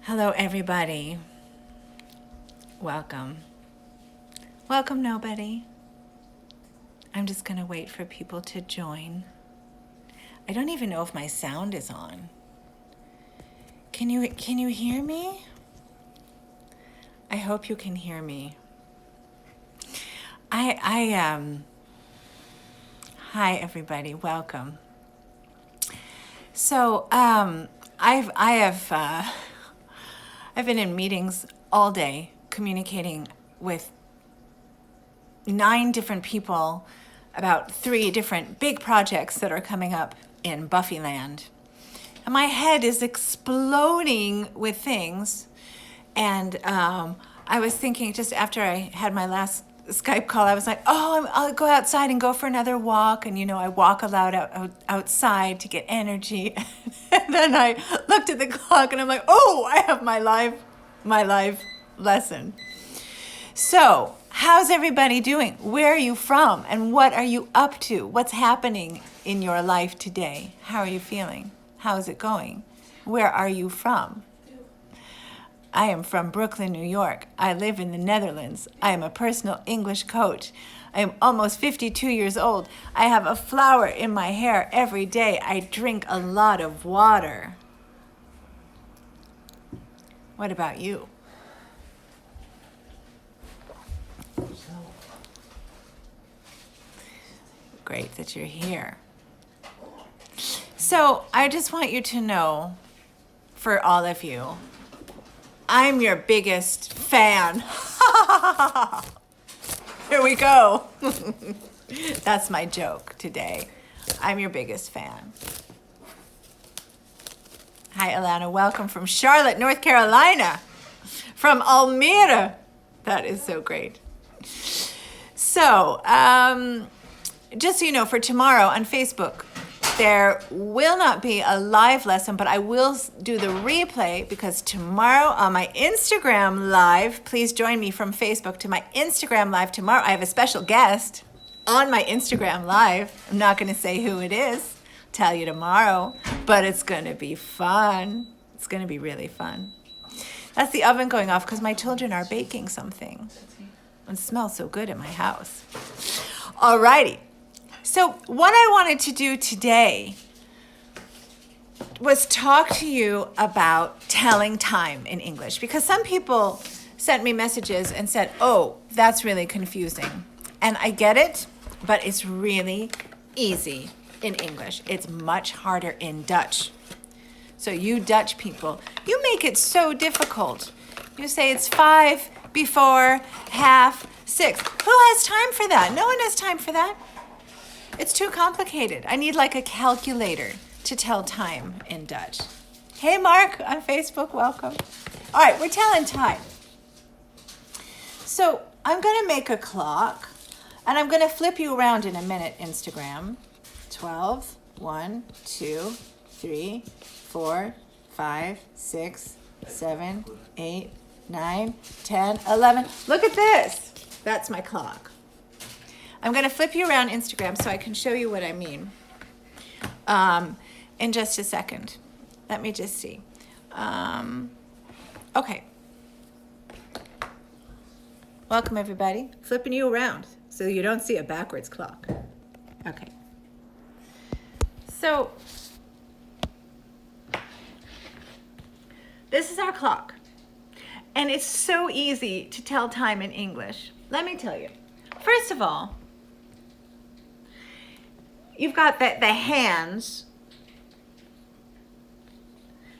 Hello, everybody. Welcome. Welcome, nobody. I'm just going to wait for people to join. I don't even know if my sound is on. Can you hear me? I hope you can hear me. Hi, everybody. Welcome. So, I've been in meetings all day communicating with 9 different people about 3 different big projects that are coming up in Buffyland. And my head is exploding with things. And I was thinking just after I had my last Skype call, I was like, I'll go outside and go for another walk. And, I walk aloud outside to get energy. And then I looked at the clock and I'm like, I have my live lesson. So, how's everybody doing? Where are you from? And what are you up to? What's happening in your life today? How are you feeling? How is it going? Where are you from? I am from Brooklyn, New York. I live in the Netherlands. I am a personal English coach. I am almost 52 years old. I have a flower in my hair every day. I drink a lot of water. What about you? Great that you're here. So I just want you to know, for all of you, I'm your biggest fan. Here we go. That's my joke today. I'm your biggest fan. Hi, Alana. Welcome from Charlotte, North Carolina. From Almere. That is so great. So, just so you know, for tomorrow on Facebook, there will not be a live lesson, but I will do the replay because tomorrow on my Instagram live, please join me from Facebook to my Instagram live tomorrow. I have a special guest on my Instagram live. I'm not going to say who it is. I'll tell you tomorrow, but it's going to be fun. It's going to be really fun. That's the oven going off because my children are baking something. It smells so good in my house. Alrighty. So what I wanted to do today was talk to you about telling time in English, because some people sent me messages and said, that's really confusing. And I get it, but it's really easy in English. It's much harder in Dutch. So you Dutch people, you make it so difficult. You say it's 5 before 6:30. Who has time for that? No one has time for that. It's too complicated. I need like a calculator to tell time in Dutch. Hey, Mark on Facebook, welcome. All right, we're telling time. So I'm going to make a clock, and I'm going to flip you around in a minute, Instagram. 12, 1, 2, 3, 4, 5, 6, 7, 8, 9, 10, 11. Look at this. That's my clock. I'm going to flip you around Instagram so I can show you what I mean in just a second. Let me just see. Okay. Welcome, everybody. Flipping you around so you don't see a backwards clock. Okay. So this is our clock. And it's so easy to tell time in English. Let me tell you. First of all, you've got the hands.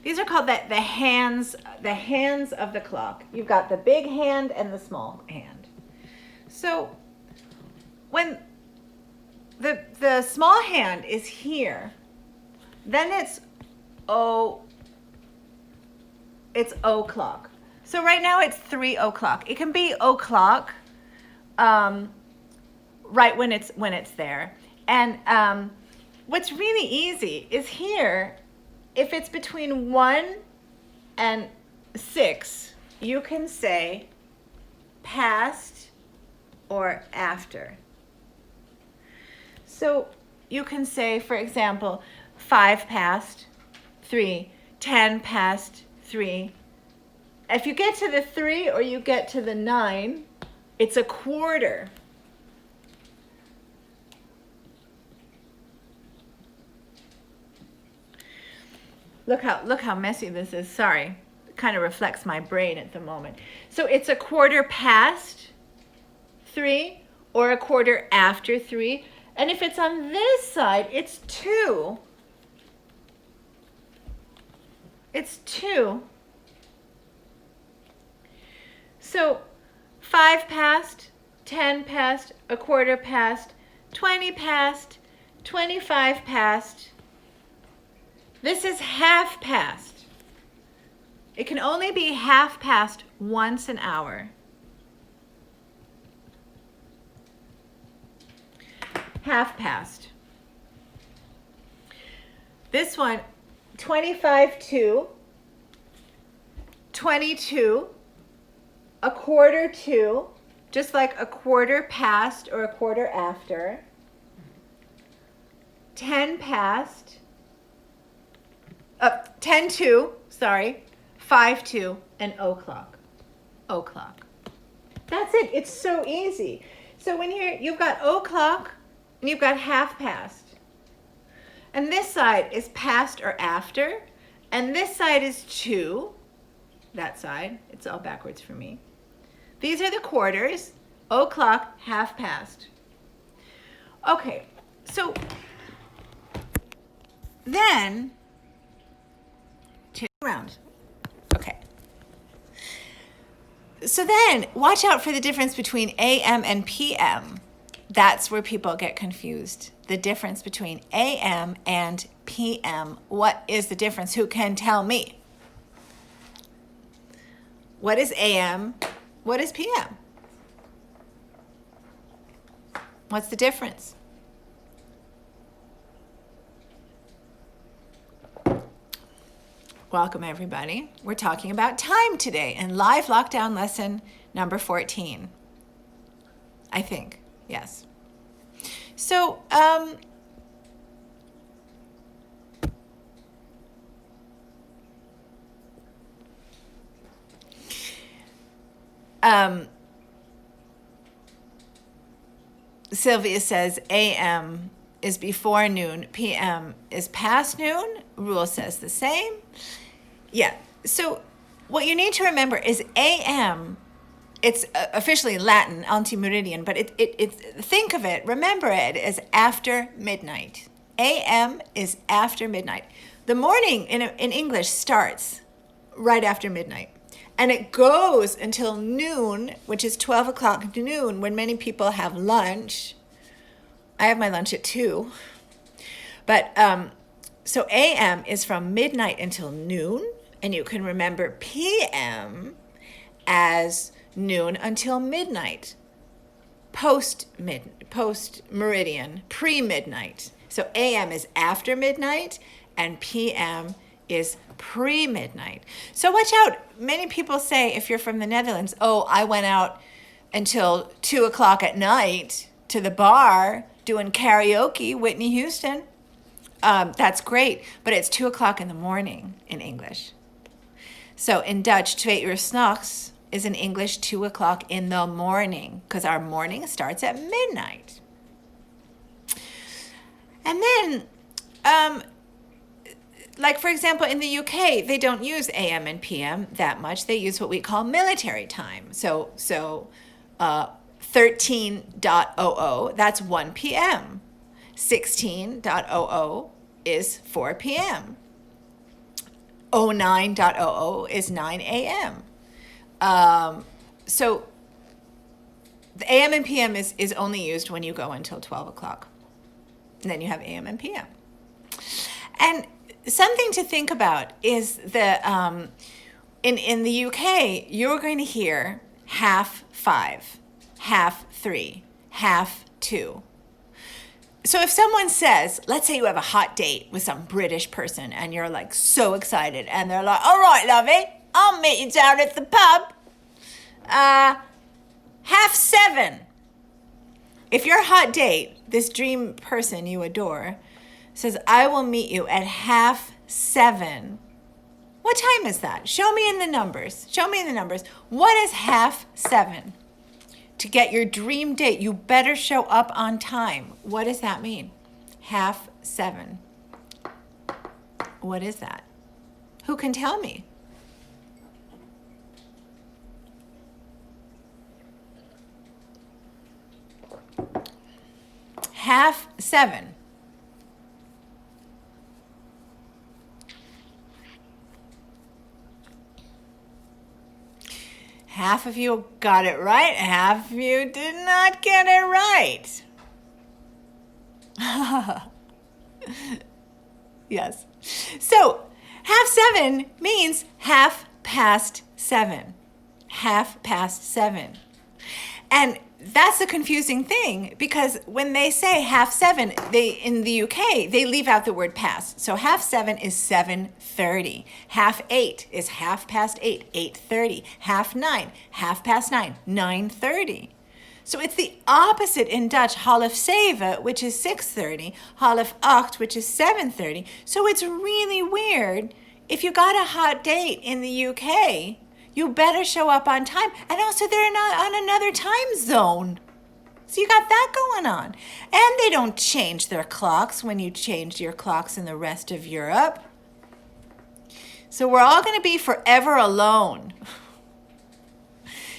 These are called the hands of the clock. You've got the big hand and the small hand. So when the small hand is here, then it's o'clock. So right now it's 3 o'clock. It can be o'clock right when it's there. And what's really easy is here, if it's between 1 and 6, you can say past or after. So you can say, for example, 5 past 3, 10 past 3, if you get to the 3 or you get to the 9, it's a quarter. Look how messy this is. Sorry. It kind of reflects my brain at the moment. So it's a quarter past 3 or a quarter after 3. And if it's on this side, it's 2. It's 2. So 5 past, 10 past, a quarter past, 20 past, 25 past. This is half past. It can only be half past once an hour. Half past. This one, 25 to, 22, a quarter to, just like a quarter past or a quarter after, 10 past, 10 to, sorry, 5 to, and o'clock. O'clock. That's it. It's so easy. So when you've got o'clock and you've got half past. And this side is past or after. And this side is to. That side. It's all backwards for me. These are the quarters. O'clock, half past. Okay. So then around. Okay. So then watch out for the difference between AM and PM. That's where people get confused. The difference between AM and PM. What is the difference? Who can tell me? What is AM? What is PM? What's the difference? Welcome, everybody. We're talking about time today in live lockdown lesson number 14. I think, yes. So, Sylvia says AM is before noon, PM is past noon. Rule says the same. Yeah, so what you need to remember is AM, it's officially Latin, antemeridian, but think of it, remember it as after midnight. AM is after midnight. The morning in English starts right after midnight. And it goes until noon, which is 12 o'clock to noon, when many people have lunch. I have my lunch at 2. But so AM is from midnight until noon. And you can remember PM as noon until midnight. Post meridian, pre-midnight. So AM is after midnight and PM is pre-midnight. So watch out. Many people say, if you're from the Netherlands, oh, I went out until 2 o'clock at night to the bar doing karaoke, Whitney Houston. That's great, but it's 2 o'clock in the morning in English. So in Dutch, 2 uur 's nachts is in English 2 o'clock in the morning, because our morning starts at midnight. And then, like for example, in the UK, they don't use AM and PM that much. They use what we call military time. So 13.00, that's 1 p.m. 16.00 is 4 p.m. 09.00 is 9 a.m. So the AM and PM is only used when you go until 12 o'clock. And then you have AM and PM. And something to think about is that in the UK, you're going to hear 5:30, 3:30, 2:30. So if someone says, let's say you have a hot date with some British person and you're like so excited and they're like, all right, lovey, I'll meet you down at the pub. 7:30. If your hot date, this dream person you adore, says, I will meet you at 7:30, What time is that? Show me in the numbers. Show me in the numbers. What is 7:30? To get your dream date, you better show up on time. What does that mean? 7:30. What is that? Who can tell me? Half seven. Half of you got it right, half of you did not get it right. Yes. So, 7:30 means 7:30. 7:30. And that's a confusing thing because when they say 7:30, in the UK, they leave out the word past. So 7:30 is 7:30. 8:30 is 8:30. 8:30. 9:30, 9:30. 9:30. So it's the opposite in Dutch. 7:30, which is 6:30. 7:30, which is 7:30. So it's really weird. If you got a hot date in the UK, you better show up on time. And also they're not on another time zone. So you got that going on. And they don't change their clocks when you change your clocks in the rest of Europe. So we're all going to be forever alone.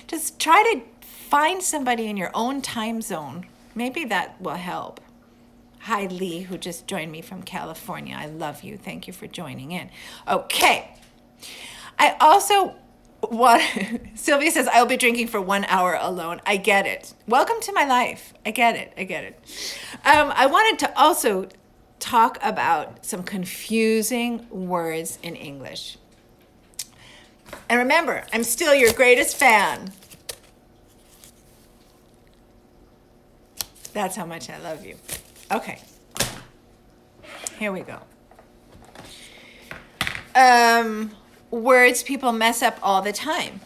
Just try to find somebody in your own time zone. Maybe that will help. Hi, Lee, who just joined me from California. I love you. Thank you for joining in. Okay. I also Sylvia says, I'll be drinking for 1 hour alone. I get it. Welcome to my life. I get it. I wanted to also talk about some confusing words in English. And remember, I'm still your greatest fan. That's how much I love you. Okay. Here we go. Words people mess up all the time.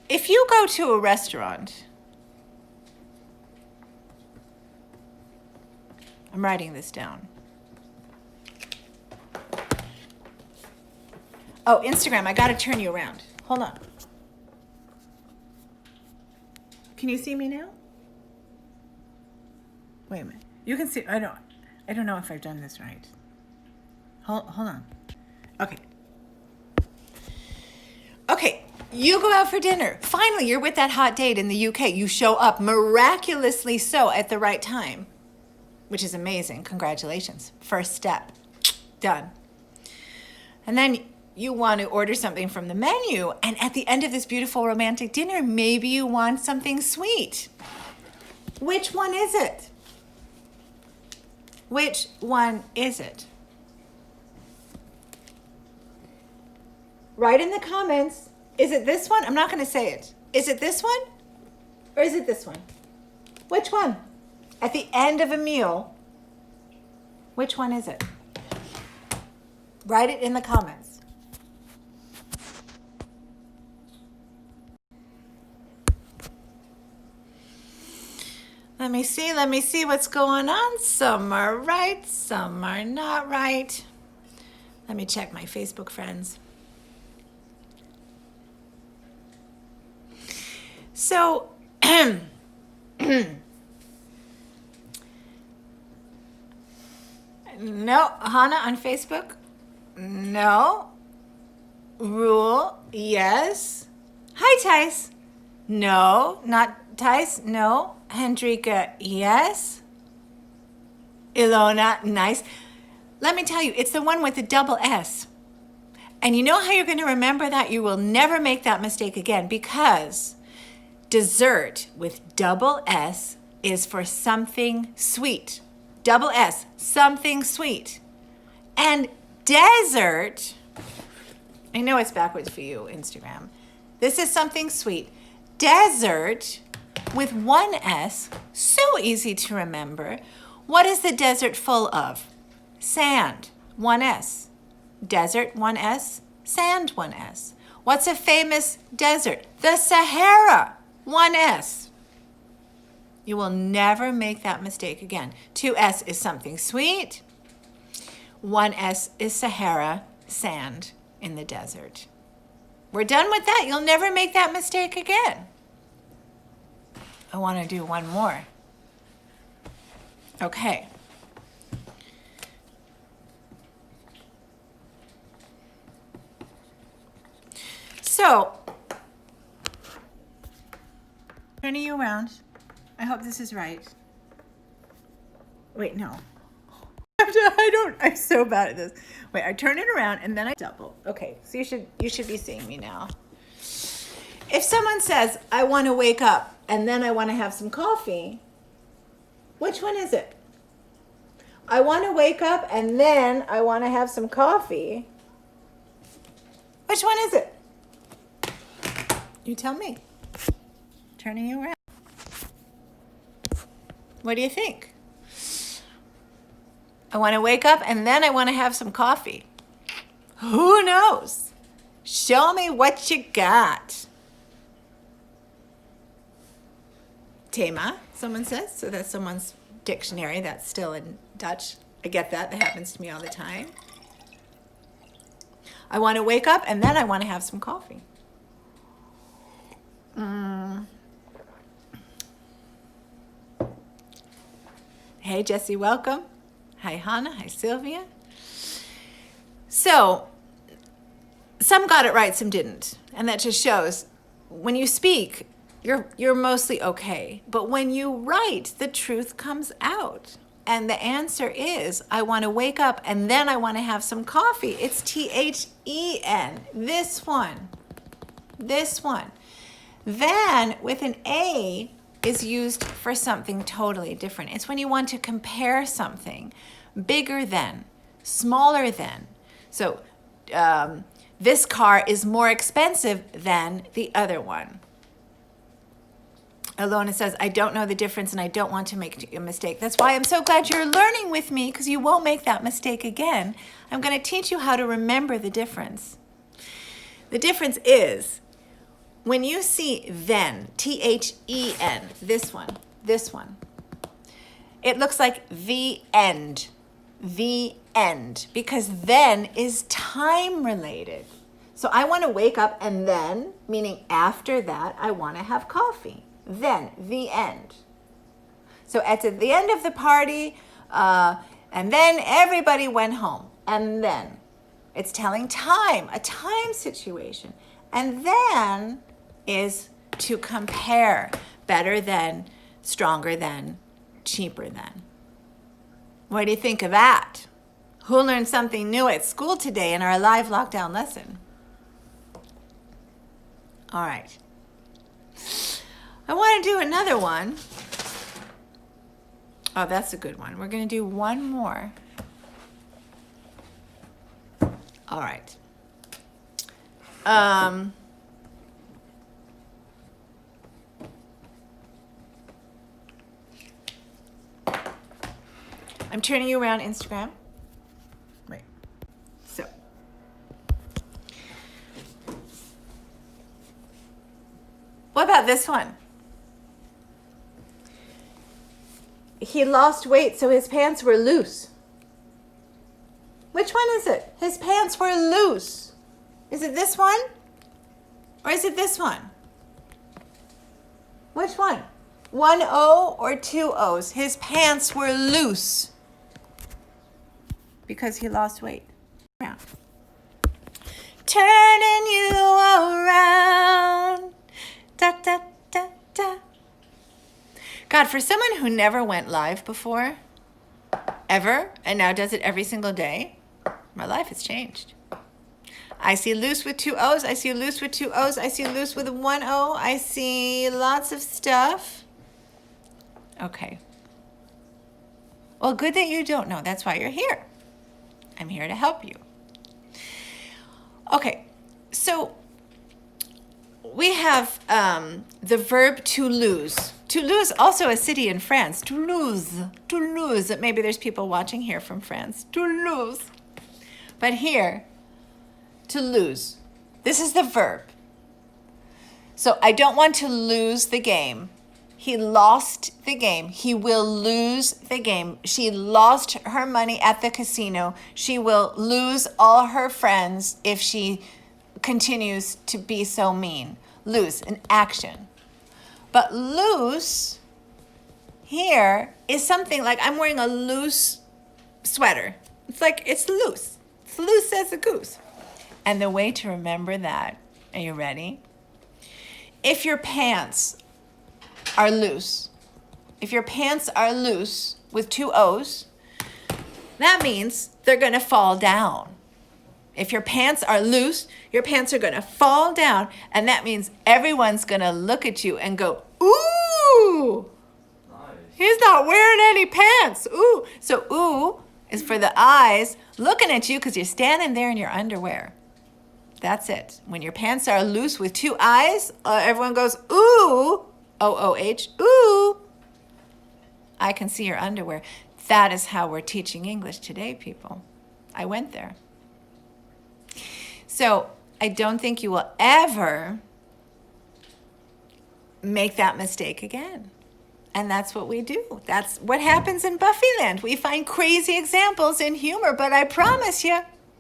If you go to a restaurant, I'm writing this down. Oh, Instagram, I gotta turn you around. Hold on. Can you see me now? Wait a minute. You can see, I don't know if I've done this right. Hold on. Okay, you go out for dinner. Finally, you're with that hot date in the UK. You show up miraculously so at the right time, which is amazing. Congratulations. First step. Done. And then you want to order something from the menu, and at the end of this beautiful romantic dinner, maybe you want something sweet. Which one is it? Which one is it? Write in the comments. Is it this one? I'm not going to say it. Is it this one? Or is it this one? Which one? At the end of a meal, which one is it? Write it in the comments. Let me see what's going on. Some are right, some are not right. Let me check my Facebook friends. So, no, Hannah on Facebook? No. Rule, yes. Hi, Tice. No, not Tice, no. Hendrika, yes. Ilona, nice. Let me tell you, it's the one with the double S. And you know how you're going to remember that? You will never make that mistake again because dessert with double S is for something sweet. Double S, something sweet. And desert, I know it's backwards for you, Instagram. This is something sweet. Desert with one S, so easy to remember. What is the desert full of? Sand, one S. Desert, one S. Sand, one S. What's a famous desert? The Sahara, one S. You will never make that mistake again. 2S is something sweet. 1S is Sahara, sand in the desert. We're done with that. You'll never make that mistake again. I want to do one more. Okay. So, turning you around. I hope this is right. Wait, no. I'm so bad at this. Wait, I turn it around and then I double. Okay, so you should be seeing me now. If someone says, I want to wake up and then I want to have some coffee, which one is it? I want to wake up and then I want to have some coffee. Which one is it? You tell me. Turning you around. What do you think? I want to wake up and then I want to have some coffee. Who knows? Show me what you got. Thema, someone says. So that's someone's dictionary. That's still in Dutch. I get that. That happens to me all the time. I want to wake up and then I want to have some coffee. Hey, Jessie, welcome. Hi, Hannah. Hi, Sylvia. So, some got it right, some didn't. And that just shows when you speak, you're mostly okay. But when you write, the truth comes out. And the answer is, I want to wake up and then I want to have some coffee. It's THEN. This one. This one. Then, with an A, is used for something totally different. It's when you want to compare something. Bigger than, smaller than. So this car is more expensive than the other one. Alona says, I don't know the difference and I don't want to make a mistake. That's why I'm so glad you're learning with me, because you won't make that mistake again. I'm going to teach you how to remember the difference. The difference is, when you see then, THEN, this one, it looks like the end, because then is time related. So I want to wake up and then, meaning after that, I want to have coffee. Then, the end. So at the end of the party, and then everybody went home. And then, it's telling time, a time situation. And then is to compare, better than, stronger than, cheaper than. What do you think of that? Who learned something new at school today in our live lockdown lesson? All right. I want to do another one. Oh, that's a good one. We're going to do one more. All right. I'm turning you around Instagram. Right. So. What about this one? He lost weight, so his pants were loose. Which one is it? His pants were loose. Is it this one? Or is it this one? Which one? 1 O or 2 O's? His pants were loose. Because he lost weight. Around. Turning you around. Da, da, da, da. God, for someone who never went live before, ever, and now does it every single day, my life has changed. I see loose with 2 O's. I see loose with 2 O's. I see loose with 1 O. I see lots of stuff. Okay. Well, good that you don't know. That's why you're here. I'm here to help you. Okay, so we have the verb to lose. Toulouse, also a city in France. Toulouse. Maybe there's people watching here from France. Toulouse. But here, to lose. This is the verb. So I don't want to lose the game. He lost the game. He will lose the game. She lost her money at the casino. She will lose all her friends if she continues to be so mean. Lose, an action. But loose here is something like I'm wearing a loose sweater. It's like it's loose. It's loose as a goose. And the way to remember that, are you ready? If your pants are loose, with 2 O's, that means they're going to fall down. If your pants are loose, your pants are going to fall down, and that means everyone's going to look at you and go, ooh, nice. He's not wearing any pants. Ooh. So ooh is for the eyes looking at you because you're standing there in your underwear. That's it. When your pants are loose with 2 eyes, everyone goes, ooh, O-O-H, ooh. I can see your underwear. That is how we're teaching English today, people. I went there. So I don't think you will ever make that mistake again. And that's what we do. That's what happens in Buffyland. We find crazy examples in humor, but I promise you,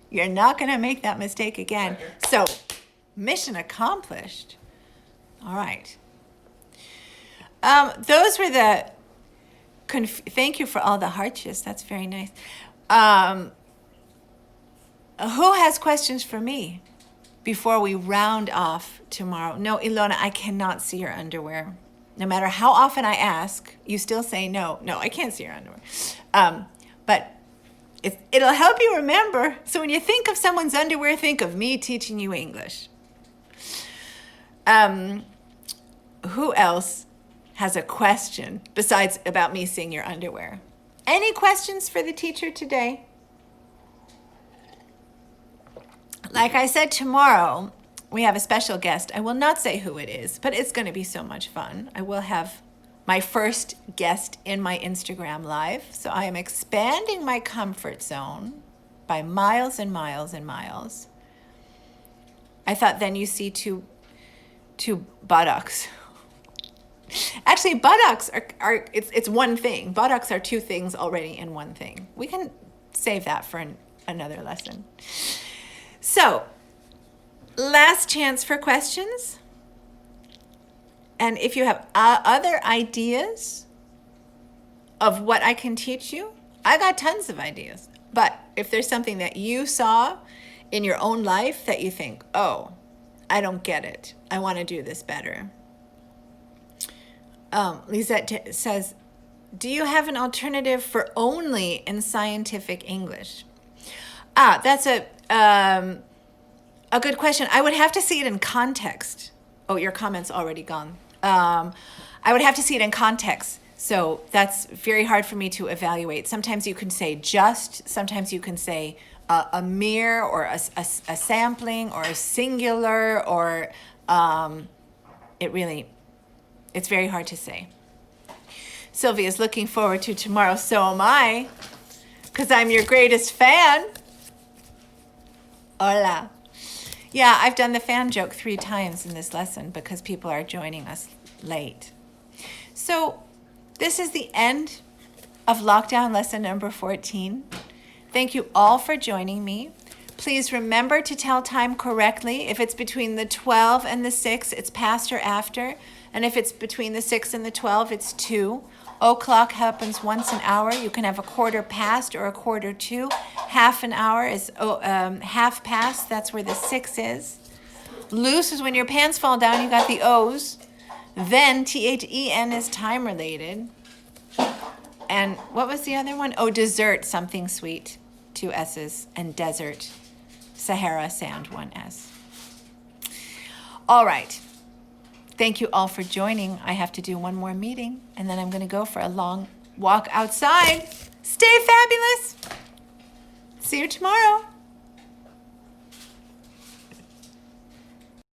you're not going to make that mistake again. So, mission accomplished. All right. Those were the... Thank you for all the hearts. That's very nice. Who has questions for me before we round off tomorrow? No, Ilona, I cannot see your underwear. No matter how often I ask, you still say no. No, I can't see your underwear. But it'll help you remember. So when you think of someone's underwear, think of me teaching you English. Who else has a question besides about me seeing your underwear? Any questions for the teacher today? Like I said, tomorrow we have a special guest. I will not say who it is, but it's going to be so much fun. I will have my first guest in my Instagram live. So I am expanding my comfort zone by miles and miles and miles. I thought then you see two buttocks. Actually, buttocks are it's one thing. Buttocks are 2 things already in one thing. We can save that for another lesson. So, last chance for questions. And if you have other ideas of what I can teach you, I got tons of ideas. But if there's something that you saw in your own life that you think, oh, I don't get it. I want to do this better. Lisette says, do you have an alternative for only in scientific English? That's a good question. I would have to see it in context. Oh, your comment's already gone. I would have to see it in context. So that's very hard for me to evaluate. Sometimes you can say just, sometimes you can say a mere or a sampling or a singular or it's very hard to say. Sylvia's looking forward to tomorrow. So am I, because I'm your greatest fan. Hola. Yeah, I've done the fan joke 3 times in this lesson because people are joining us late. So this is the end of lockdown lesson number 14. Thank you all for joining me. Please remember to tell time correctly. If it's between the 12 and the 6, it's past or after. And if it's between the 6 and the 12, it's 2. O'clock happens once an hour. You can have a quarter past or a quarter to. Half an hour is half past. That's where the 6 is. Loose is when your pants fall down. You got the O's. Then THEN is time related. And what was the other one? Oh, dessert, something sweet. 2 S's. And desert, Sahara, sand, 1 S. All right. Thank you all for joining. I have to do one more meeting, and then I'm going to go for a long walk outside. Stay fabulous. See you tomorrow.